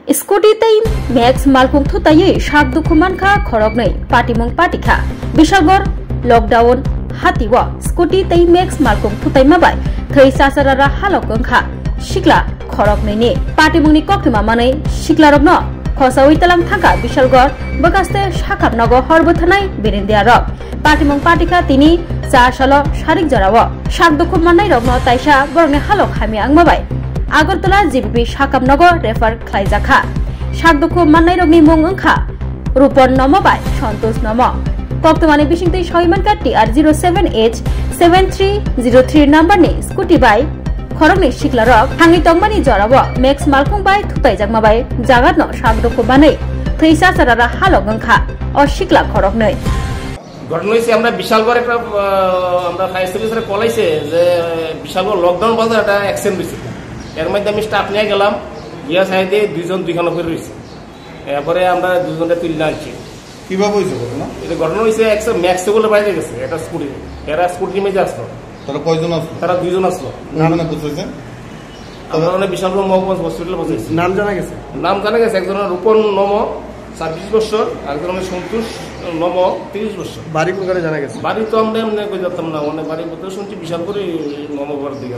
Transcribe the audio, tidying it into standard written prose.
scooty तै max मालपुं थुतायै साब दुखु मानखा खरगनै पाटिमुं पाटिखा बिशालगढ़ लकडाउन हातिव स्कुटी तै मैक्स मालपुं थुताय माबाय थै सासारारा हालक ओंखा सिक्ला खरगनैनि पाटिमुंनि कक्टिमा मानै सिक्लारगनो खसावै तलां थांका बिशालगढ़ बगास्ते साखाबनगो हरबोथानाय बेरेन्दियारक पाटिमुं पाटिखा तिनि सासालो सारिक जराव साब दुखु माननाय रगनो ताइसा बरगनि हालक हामि आंमाबाय आगरतला जीबीपी साकाबनगर रेफार खालायजाखा साकदुखु माननाय रगनि मुं ओंखा रूपन नमबाय सन्तोष नम कक्टमानि बिसिंतै सयमानका TR07H7303 नम्बरनि स्कुटी बाय खरगनि सिक्लारक हांनि तंमानि जराव मैक्स मालफुं बाय थुतायजाकमाबाय जागातनो साकदुखु बानै थैसा सारारा हालक ओंखा अ सिक्ला खरगनै ঘটনা হয়েছে আমরা বিশালগড় একটা আমরা ফায়ার সার্ভিসের কল আইছে যে বিশালগড় লকডাউন বাজার একটা অ্যাক্সিডেন্ট হয়েছে এর মধ্যে আমি স্টাফ নিয়ে গেলাম গিয়া সাইডে দুইজন দুইখানে করে রয়েছে এরপরে আমরা দুজনকে তুলে আনছি কিভাবে হয়েছে ঘটনা এটা ঘটনা হয়েছে ম্যাক্সিকোলে বাইরে গেছে এটা স্কুটি এরা স্কুটি মেজে আসলো তারা কয়জন আসলো তারা দুইজন আসলো নাম না বুঝছেন আমরা বিশালগড় মহকুমা হসপিটালে বসেছি নাম জানা গেছে একজনের রূপন নম 26 বছর একজনের সন্তোষ নম 30 বছর বাড়ি কোনখানে জানা গেছে বাড়ি তো আমরা এমনি কই যেতাম না অনেক বাড়ি কোথাও শুনছি বিশাল করে নমবার দিকে